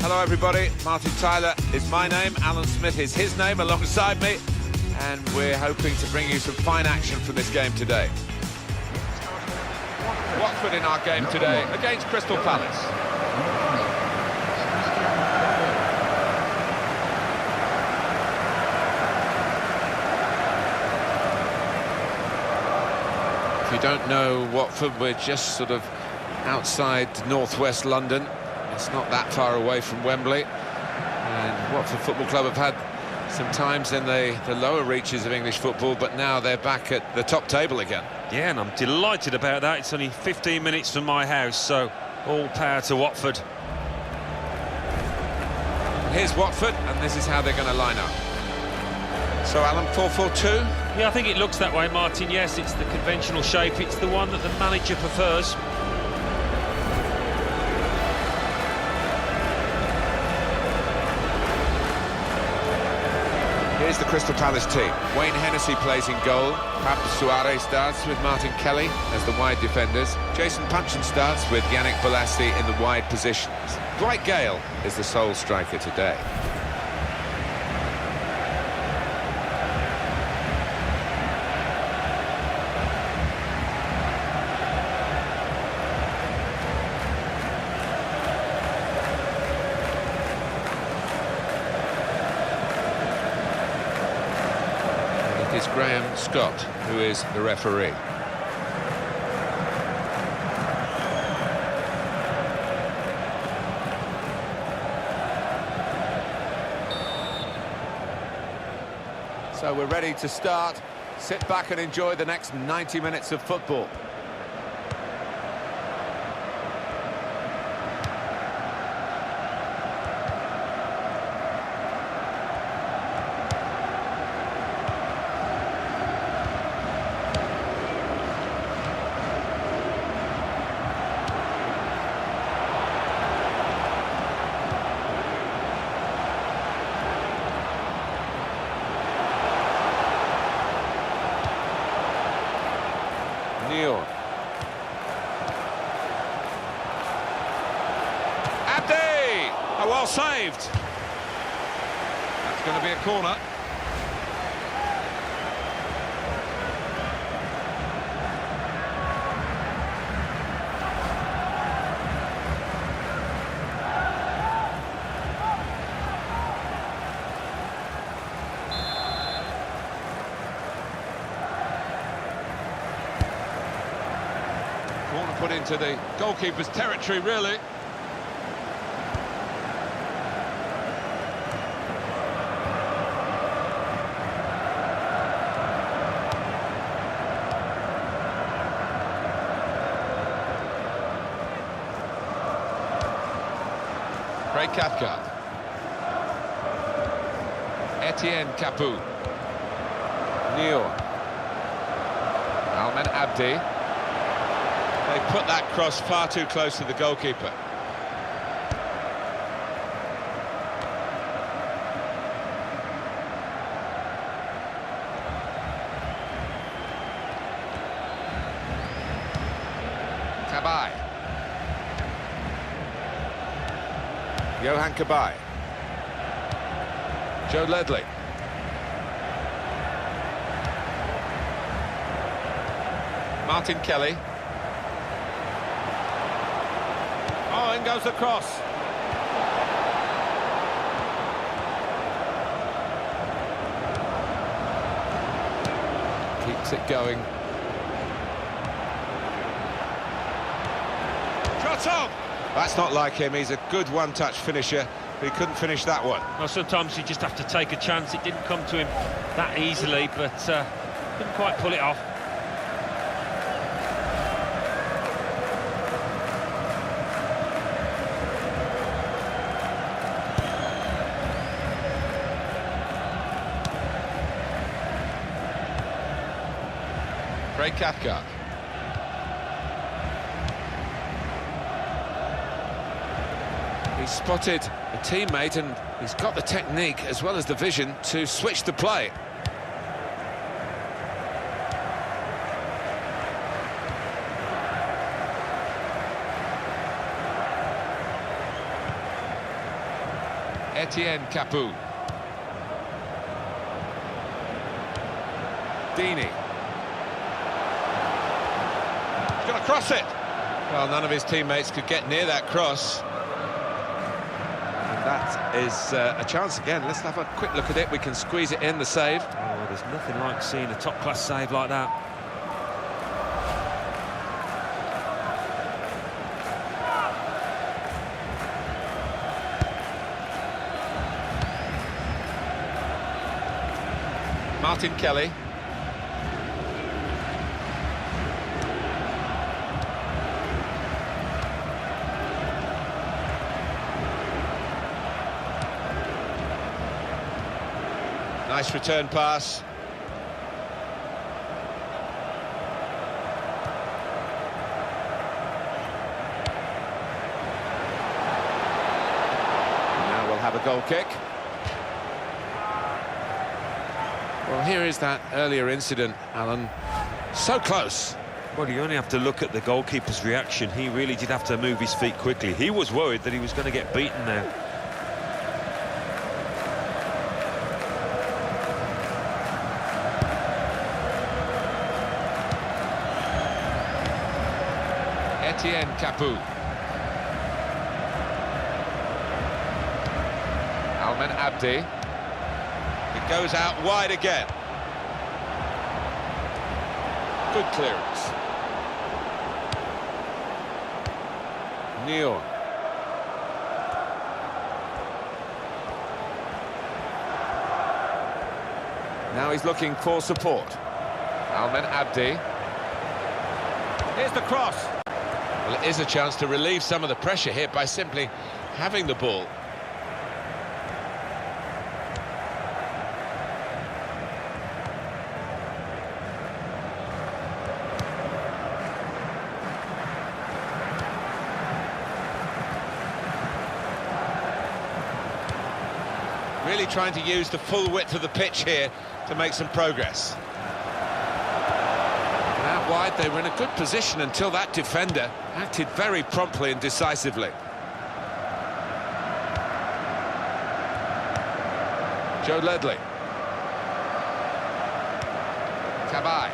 Hello everybody, Martin Tyler is my name, Alan Smith is his name alongside me, and we're hoping to bring you some fine action from this game today. Watford in our game today against Crystal Palace. If you don't know Watford, we're just sort of outside northwest London. It's not that far away from Wembley. And Watford Football Club have had some times in the lower reaches of English football, but now they're back at the top table again. Yeah, and I'm delighted about that. It's only 15 minutes from my house, so all power to Watford. Here's Watford, and this is how they're going to line up. So, Alan, 4-4-2? Yeah, I think it looks that way, Martin. Yes, it's the conventional shape. It's the one that the manager prefers. Here's the Crystal Palace team. Wayne Hennessy plays in goal. Pablo Suarez starts with Martin Kelly as the wide defenders. Jason Puncheon starts with Yannick Bolasie in the wide positions. Dwight Gale is the sole striker today. Is Graham Scott, who is the referee. So we're ready to start. Sit back and enjoy the next 90 minutes of football. Abdi! Oh, well saved. That's going to be a corner. Corner put into the goalkeeper's territory, really. Craig Cathcart. Etienne Capoue. Neo. Almen Abdi. They put that cross far too close to the goalkeeper. Cabaye. Johan Cabaye. Joe Ledley. Martin Kelly. Oh, in goes the cross. Keeps it going. Shot on! That's not like him. He's a good one-touch finisher, but he couldn't finish that one. Well, sometimes you just have to take a chance. It didn't come to him that easily, but couldn't quite pull it off. Craig Cathcart. He's spotted a teammate and he's got the technique as well as the vision to switch the play. Etienne Capoue. Deeney. He's going to cross it. Well, none of his teammates could get near that cross. And that is a chance again. Let's have a quick look at it. We can squeeze it in, the save. Oh, there's nothing like seeing a top-class save like that. Martin Kelly. Nice return pass. Now we'll have a goal kick. Well, here is that earlier incident, Alan. So close. Well, you only have to look at the goalkeeper's reaction. He really did have to move his feet quickly. He was worried that he was going to get beaten now. Etienne Capoue. Almen Abdi. It goes out wide again. Good clearance. Neon. Now he's looking for support. Almen Abdi. Here's the cross. Well, it is a chance to relieve some of the pressure here by simply having the ball. Really trying to use the full width of the pitch here to make some progress. Out wide, they were in a good position until that defender acted very promptly and decisively. Joe Ledley. Cabaye.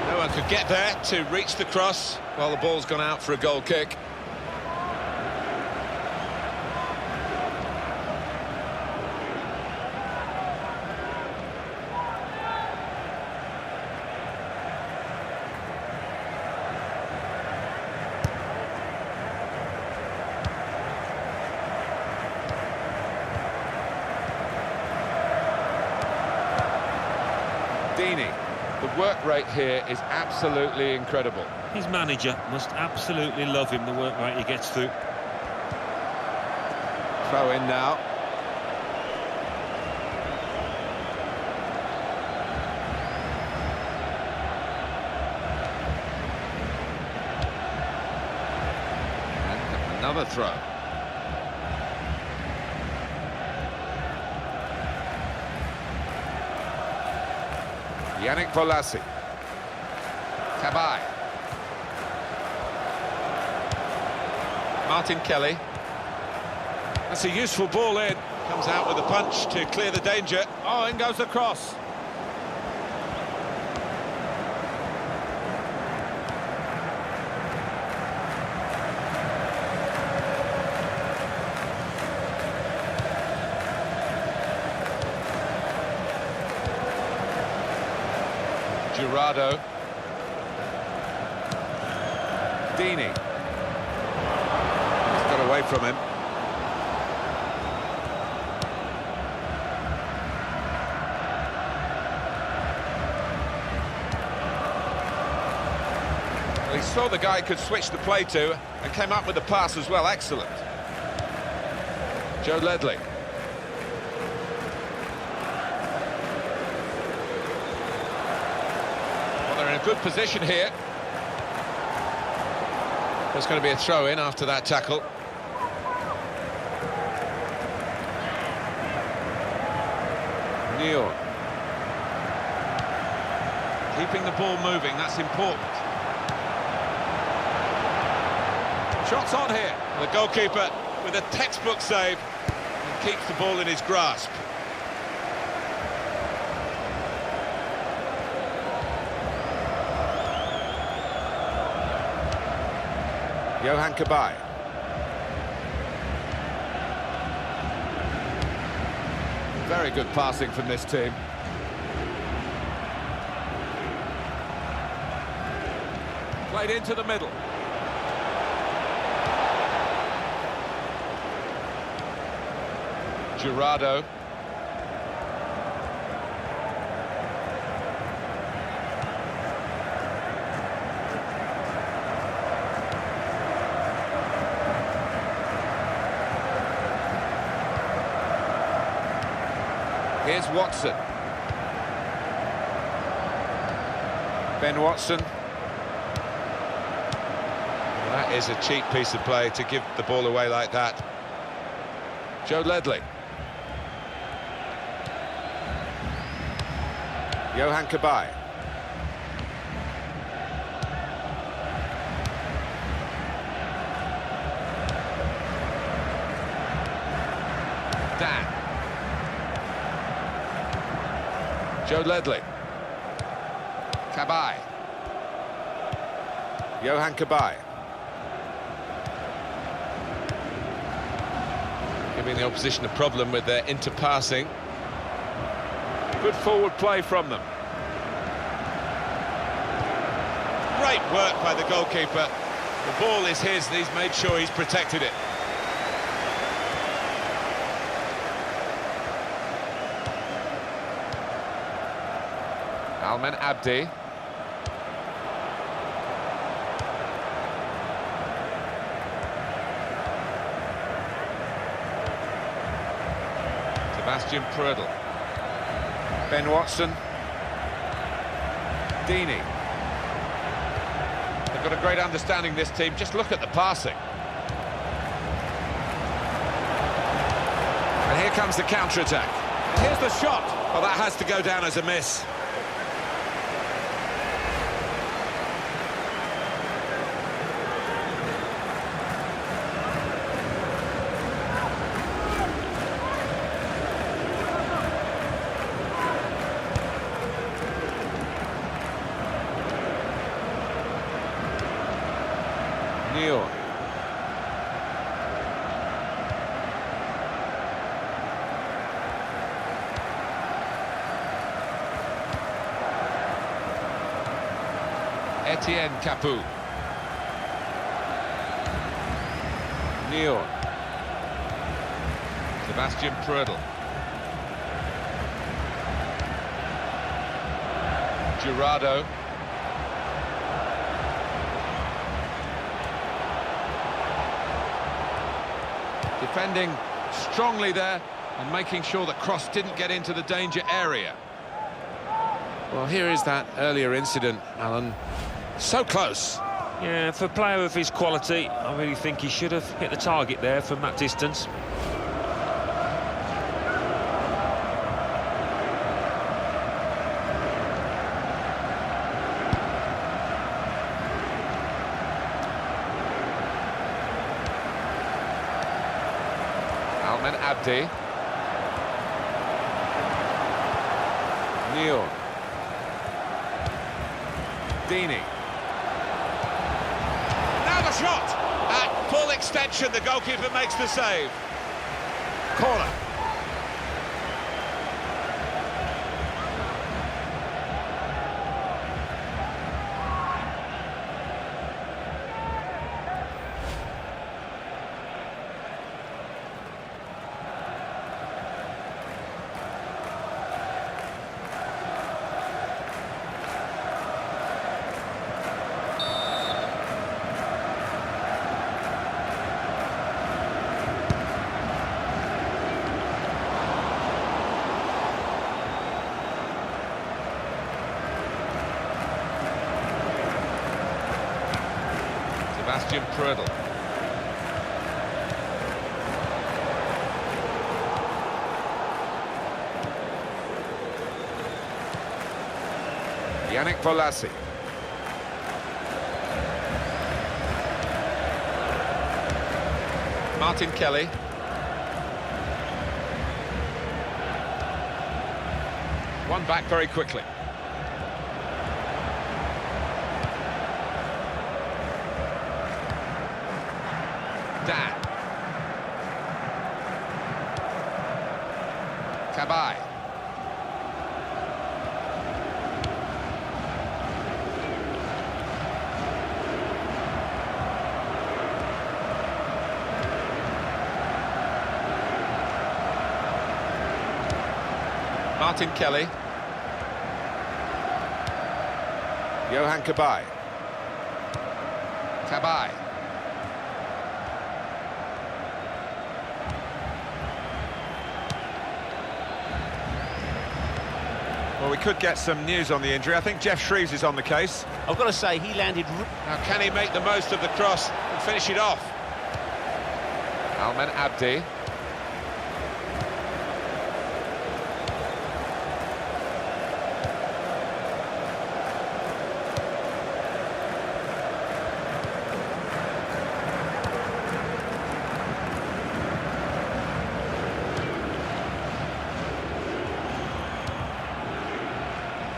No one could get there to reach the cross while the ball's gone out for a goal kick. Deeney. The work rate here is absolutely incredible. His manager must absolutely love him, the work rate he gets through. Throw in now. And another throw. Yannick Bolasie. Cabaye. Martin Kelly. That's a useful ball in. Comes out with a punch to clear the danger. Oh, in goes the cross. Jurado. Deeney. He's got away from him. Well, he saw the guy could switch the play to and came up with the pass as well. Excellent. Joe Ledley. They're in a good position here. There's going to be a throw-in after that tackle. Neil. Keeping the ball moving, that's important. Shots on here. The goalkeeper with a textbook save and keeps the ball in his grasp. Johan Cabaye. Very good passing from this team. Played into the middle. Gerardo. Here's Watson. Ben Watson. Well, that is a cheap piece of play to give the ball away like that. Joe Ledley. Johan Cabaye. Dan. Joe Ledley. Cabaye. Johan Cabaye. Giving the opposition a problem with their interpassing. Good forward play from them. Great work by the goalkeeper. The ball is his and he's made sure he's protected it. Almen Abdi. Sebastian Prödl. Ben Watson. Deeney. They've got a great understanding, this team. Just look at the passing. And here comes the counter-attack. Here's the shot. Well, that has to go down as a miss. Neil. Etienne Capoue. Neil. Sebastian Prödl. Gerardo. Defending strongly there and making sure the cross didn't get into the danger area. Well, here is that earlier incident, Alan. So close. Yeah, for a player of his quality, I really think he should have hit the target there from that distance. Almen Abdi. Neil. Deeney. Now the shot! At full extension, the goalkeeper makes the save. Corner. Sebastian Prödl. Yannick Bolasie. Martin Kelly. One back very quickly. Dan. Cabaye. Martin Kelly. Johan Cabaye. Cabaye. Well, we could get some news on the injury. I think Jeff Shreves is on the case. I've got to say, he landed... Now, can he make the most of the cross and finish it off? Almen Abdi.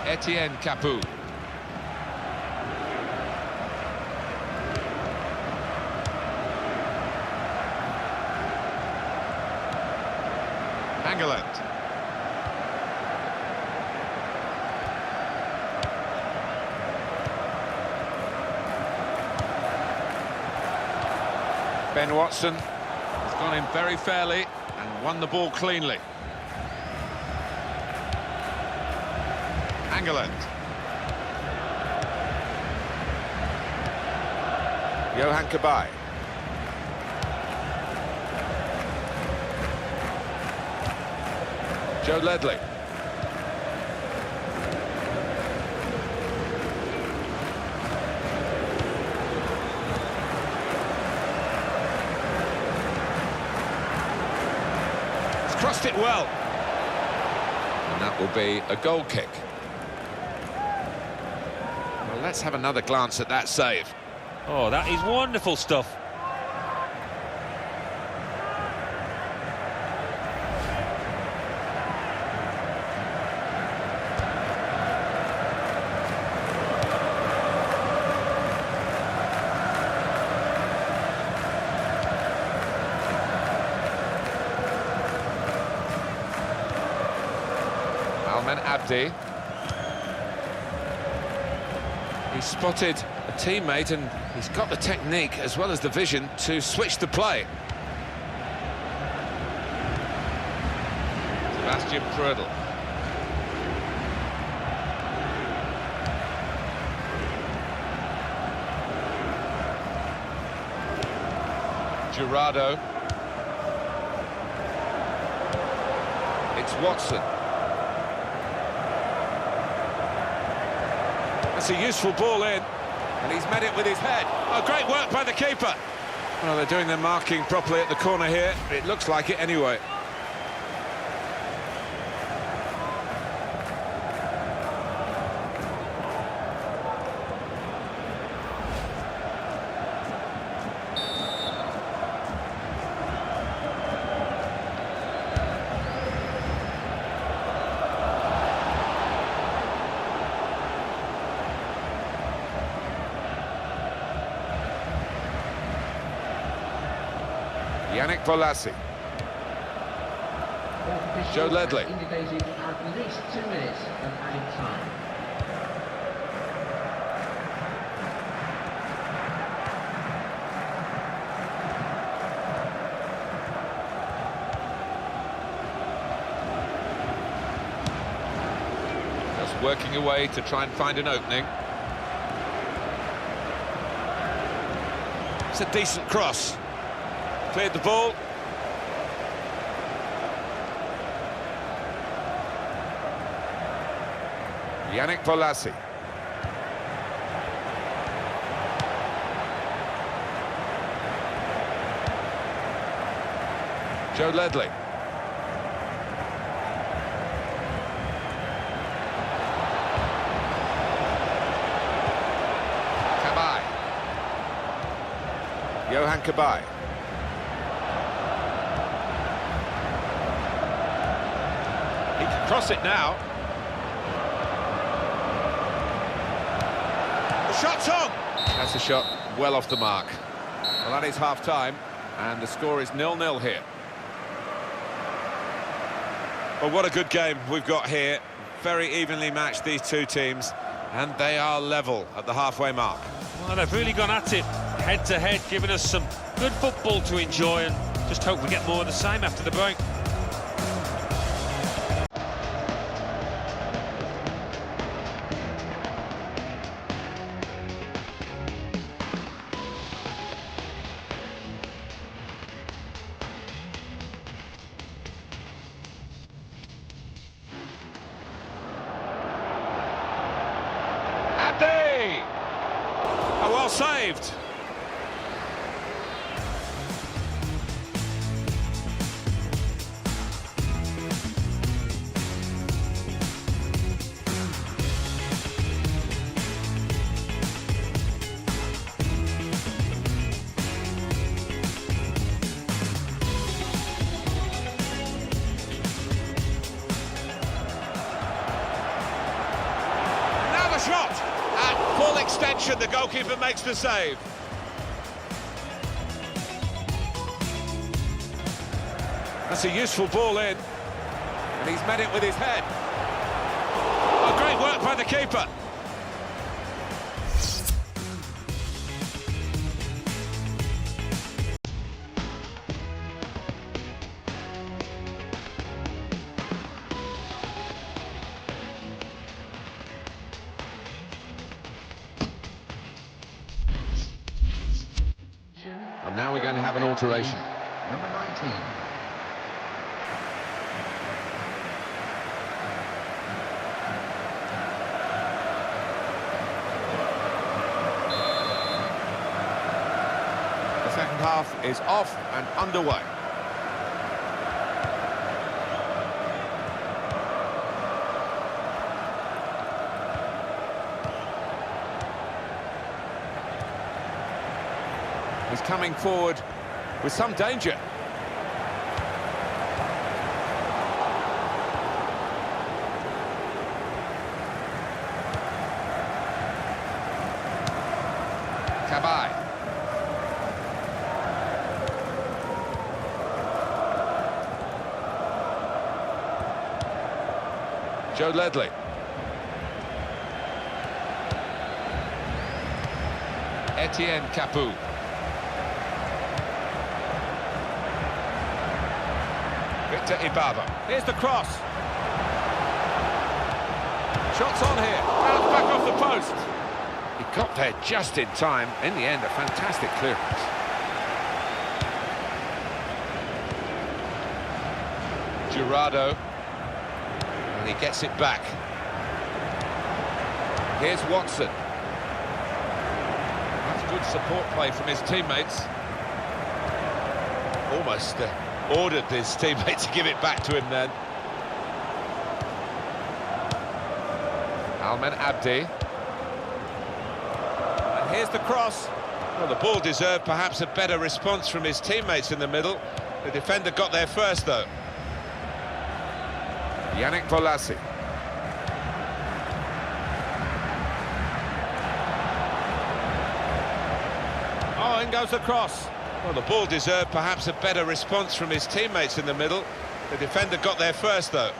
Etienne Capoue. Angeland. Ben Watson has gone in very fairly and won the ball cleanly. Angeland. Johan Cabaye. Joe Ledley. He's crossed it well. And that will be a goal kick. Well, let's have another glance at that save. Oh, that is wonderful stuff. Almen Abdi. He spotted a teammate and he's got the technique as well as the vision to switch the play. Sebastian Prödl. Gerardo. It's Watson. That's a useful ball in, and he's met it with his head. Oh, great work by the keeper. Well, they're doing their marking properly at the corner here. It looks like it anyway. Yannick Bolasie. Joe Ledley. Indicated at least 2 minutes of added time. Just working away to try and find an opening. It's a decent cross. Cleared the ball. Yannick Bolasie. Joe Ledley. Johan Cabaye. He can cross it now. The shot's on! That's a shot well off the mark. Well, that is half-time, and the score is 0-0 here. Well, what a good game we've got here. Very evenly matched, these two teams, and they are level at the halfway mark. Well, they've really gone at it, head-to-head, giving us some good football to enjoy, and just hope we get more of the same after the break. Oh, well saved. Now the shot. At full extension, the goalkeeper makes the save. That's a useful ball in, and he's met it with his head. Oh, great work by the keeper. And now we're going to have an alteration. Number 19. The second half is off and underway. He's coming forward with some danger. Cabaye. Joe Ledley. Etienne Capoue. Victor Ibarra. Here's the cross. Shots on here. Bounce back off the post. He got there just in time. In the end, a fantastic clearance. Jurado. And he gets it back. Here's Watson. That's good support play from his teammates. Almost ordered his teammate to give it back to him then. Almen Abdi. And here's the cross. Well, the ball deserved perhaps a better response from his teammates in the middle. The defender got there first, though. Yannick Bolasie. Oh, in goes the cross. Well, the ball deserved perhaps a better response from his teammates in the middle. The defender got there first, though.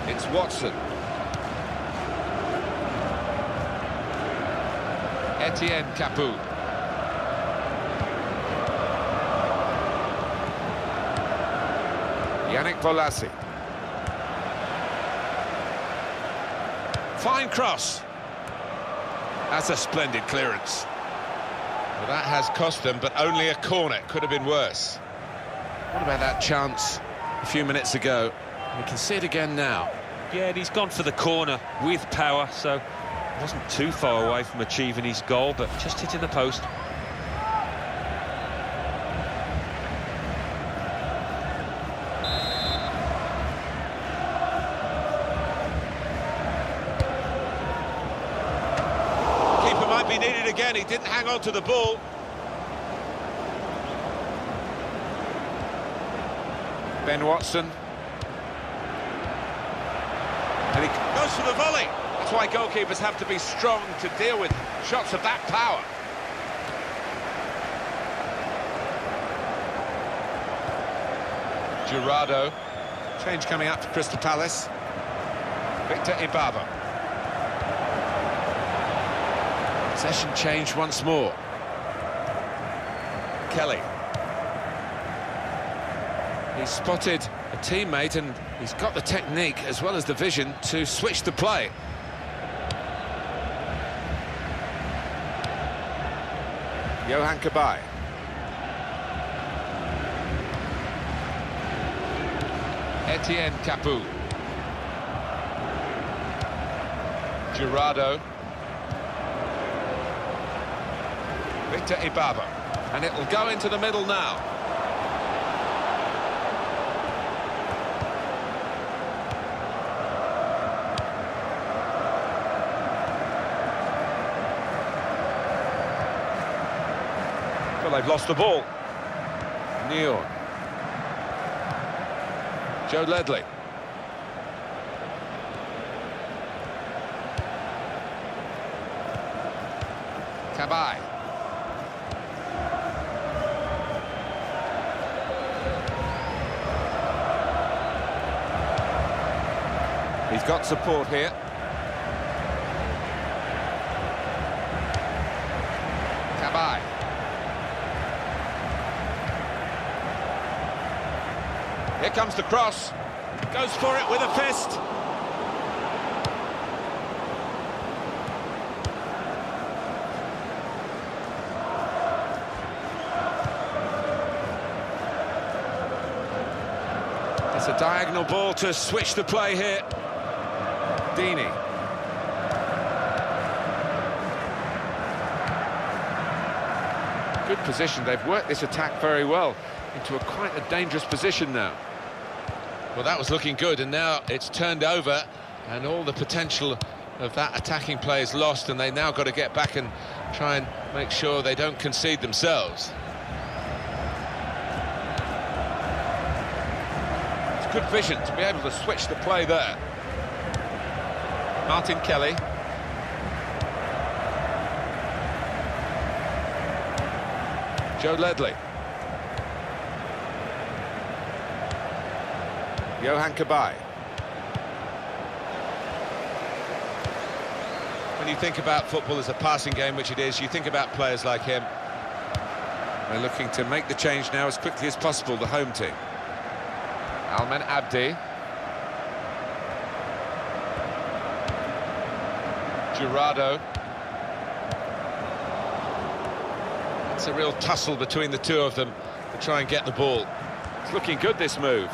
It's Watson. Etienne Capoue. Yannick Bolasie. Fine cross. That's a splendid clearance. Well, that has cost them, but only a corner. Could have been worse. What about that chance a few minutes ago? We can see it again now. Yeah, and he's gone for the corner with power, so wasn't too far away from achieving his goal, but just hitting the post. he needed again. He didn't hang on to the ball. Ben Watson. And he goes for the volley. That's why goalkeepers have to be strong to deal with shots of that power. Gerardo. Change coming up for Crystal Palace. Victor Ibaba. Possession change once more. Kelly. He's spotted a teammate and he's got the technique as well as the vision to switch the play. Johan Cabaye. Etienne Capoue. Gerardo. Victor Ibaba. And it'll go into the middle now. Well, they've lost the ball. Neon. Joe Ledley. Cabaye. He's got support here. Cabaye. Here comes the cross. Goes for it with a fist. It's a diagonal ball to switch the play here. Deeney. Good position. They've worked this attack very well into quite a dangerous position now. Well, that was looking good, and now it's turned over, and all the potential of that attacking play is lost, and they've now got to get back and try and make sure they don't concede themselves. It's good vision to be able to switch the play there. Martin Kelly. Joe Ledley. Johan Cabaye. When you think about football as a passing game, which it is, you think about players like him. They're looking to make the change now as quickly as possible, the home team. Alman Abdi. Gerardo. It's a real tussle between the two of them to try and get the ball. It's looking good, this move.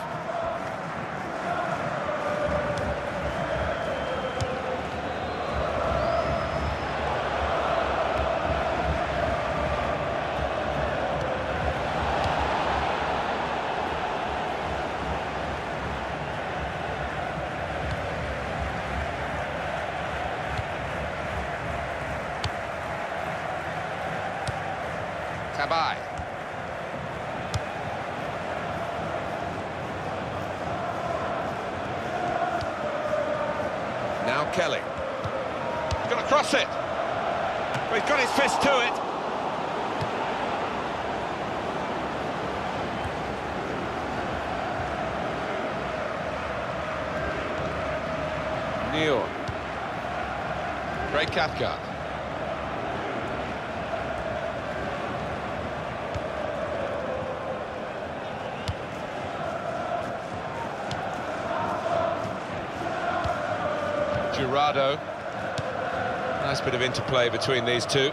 Cabaye. Now Kelly. He's got to cross it. But he's got his fist to it. Neon. Great Cathcart. Gerardo. Nice bit of interplay between these two.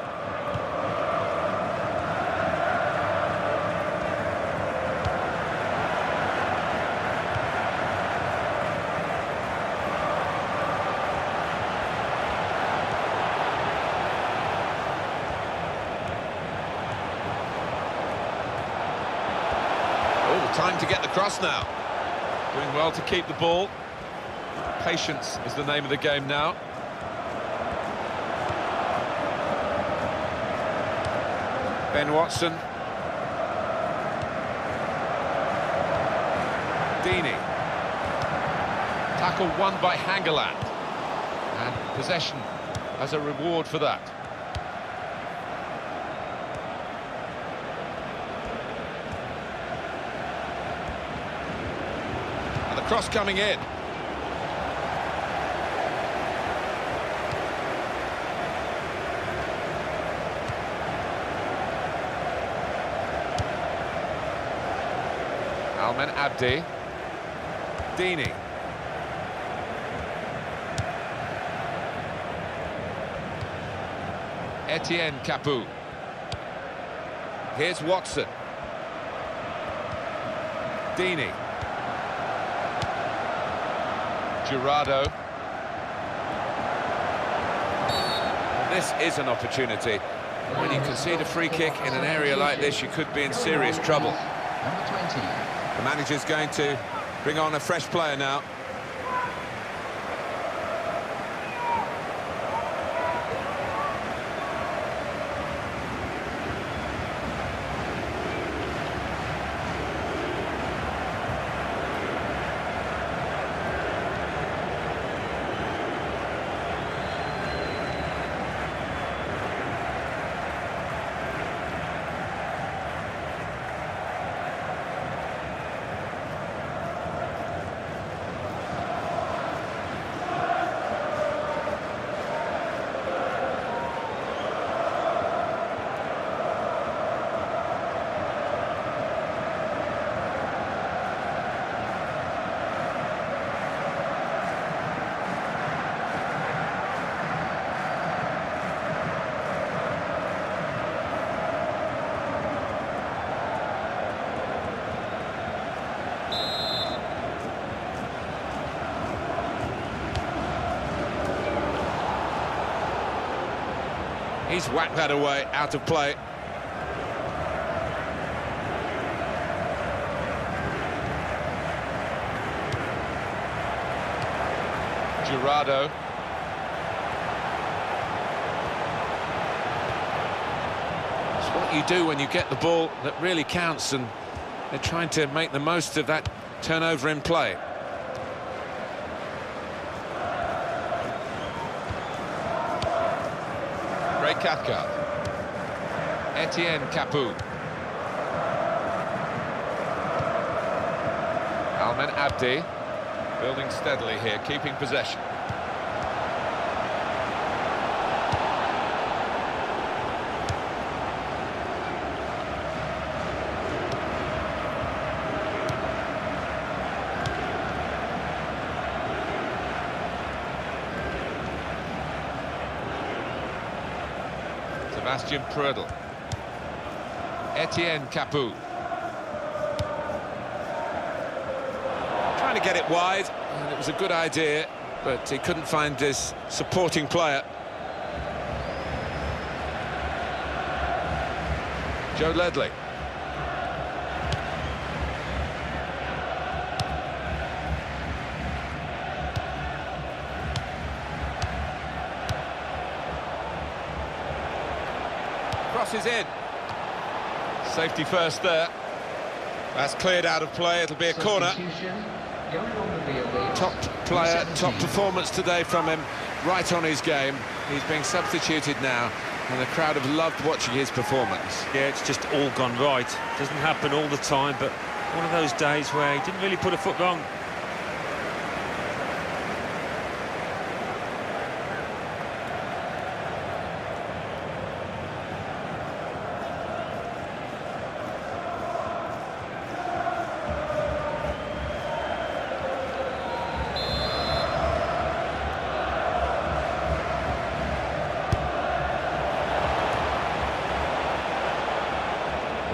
Oh, time to get the cross now. Doing well to keep the ball. Patience is the name of the game now. Ben Watson. Deeney. Tackle won by Hangeland. And possession as a reward for that. And the cross coming in. Almen Abdi. Deeney. Etienne Capoue. Here's Watson. Deeney. Girardo. This is an opportunity. When you concede a free kick in an area like this, you could be in serious trouble. Number 20. The manager's going to bring on a fresh player now. He's whacked that away, out of play. Girardo. It's what you do when you get the ball that really counts, and they're trying to make the most of that turnover in play. Cathcart. Etienne Capoue. Almen Abdi. Building steadily here, keeping possession. Sebastian Prödl. Etienne Capoue. Trying to get it wide, and it was a good idea, but he couldn't find his supporting player. Joe Ledley. Crosses in. Safety first there. That's cleared out of play. It'll be a corner. Top player, top performance today from him, right on his game. He's being substituted now, and the crowd have loved watching his performance. Yeah, it's just all gone right. Doesn't happen all the time, but one of those days where he didn't really put a foot wrong.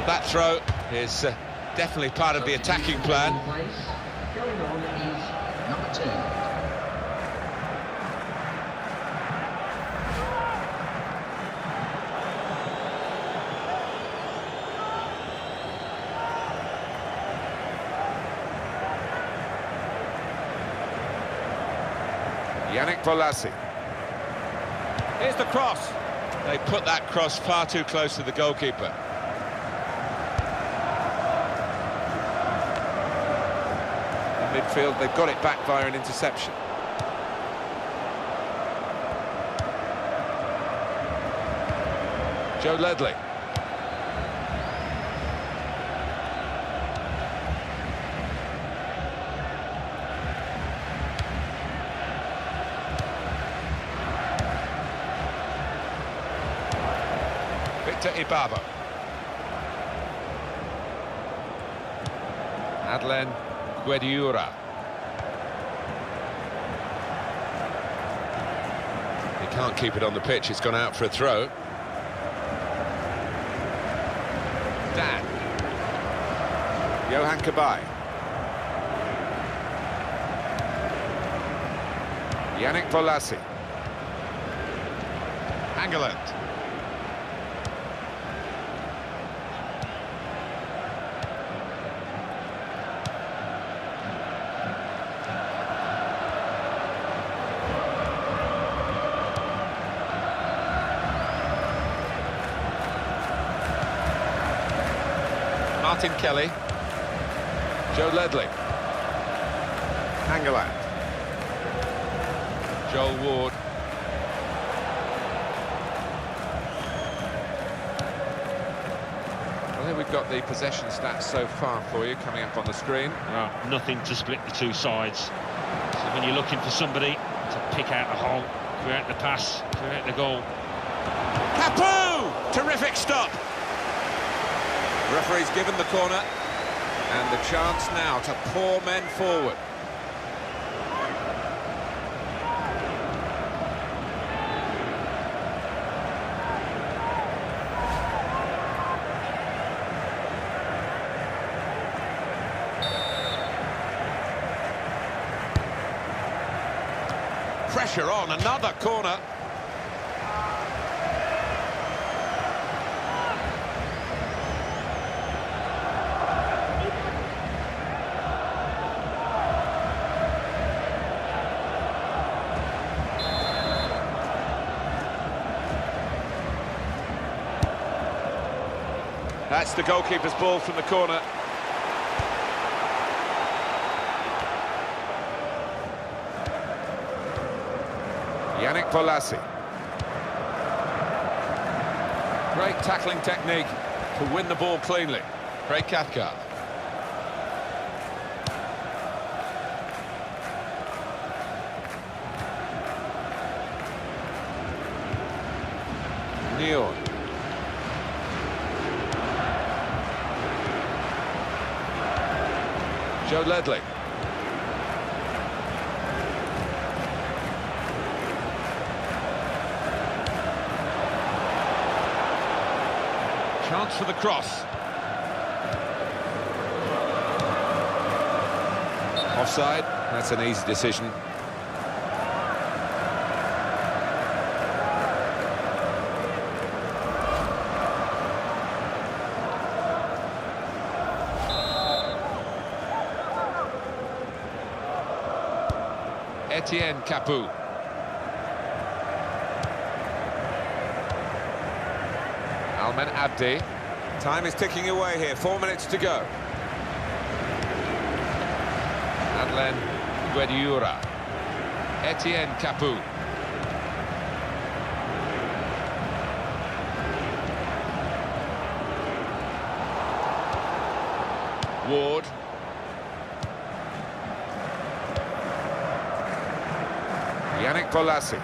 That throw is definitely part of the attacking plan. Going on is number 2. Yannick Bolasie. Here's the cross. They put that cross far too close to the goalkeeper. midfield. They've got it back via an interception. Joe Ledley. Victor Ibaba. Adlen Guediura. He can't keep it on the pitch, it's gone out for a throw. Dan. Johan Cabaye. Yannick Bolasie. Angeland. Martin Kelly. Joe Ledley. Angeland. Joel Ward. Well, here we've got the possession stats so far for you coming up on the screen. Well, nothing to split the two sides. So when you're looking for somebody to pick out the hole, create the pass, create the goal. Capu! Terrific stop. Referee's given the corner, and the chance now to pour men forward. Pressure on, another corner. That's the goalkeeper's ball from the corner. Yannick Bolasie. Great tackling technique to win the ball cleanly. Craig Cathcart. Neon. Joe Ledley. Chance for the cross. Offside. That's an easy decision. Etienne Capu. Almen Abdi. Time is ticking away here, 4 minutes to go. Adlen Guediura. Etienne Capu. Ward. Yannick Bolasie.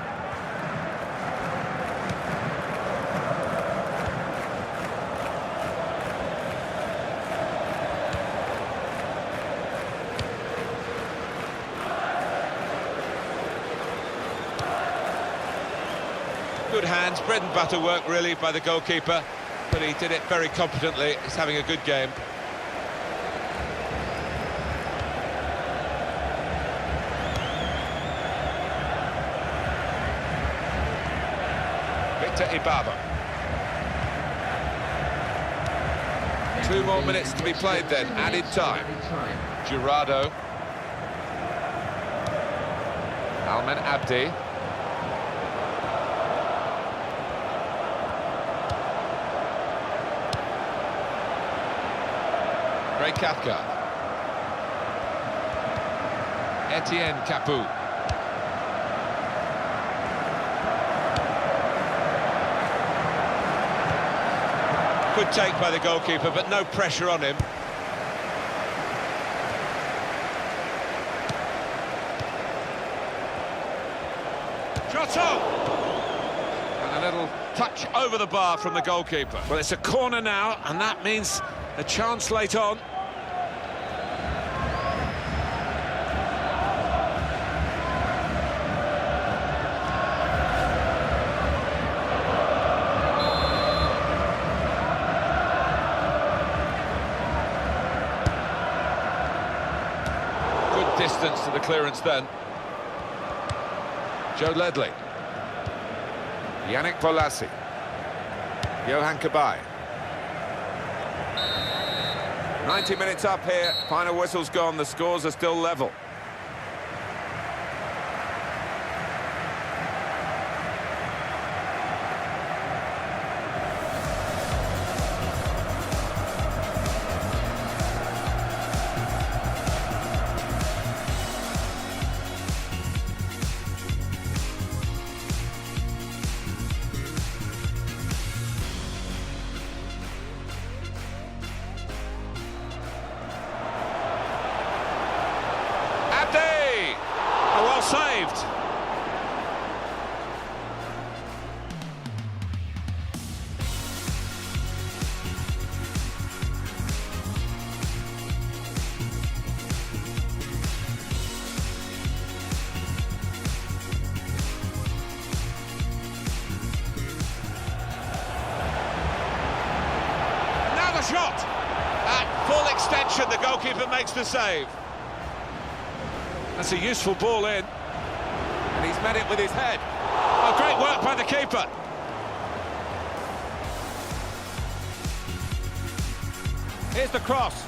Good hands, bread and butter work really by the goalkeeper, but he did it very competently. He's having a good game. Victor Ibaba. 2 more minutes to be played then, added time. Girardo. Almen Abdi. Craig Cathcart. Etienne Capoue. Good take by the goalkeeper, but no pressure on him. Shot on! And a little Touch over the bar from the goalkeeper. Well, it's a corner now, and that means a chance late on. Good distance to the clearance then. Joe Ledley. Yannick Bolasie. Johan Cabaye. 90 minutes up here, final whistle's gone, the scores are still level. Well saved. Now the shot. At full extension, the goalkeeper makes the save. That's a useful ball in, and he's met it with his head. Oh, great work by the keeper. Here's the cross.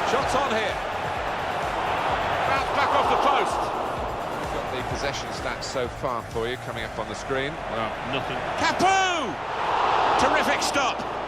Shots on here. Bounce back off the post. We've got the possession stats so far for you coming up on the screen. Well, nothing. Capoue! Terrific stop.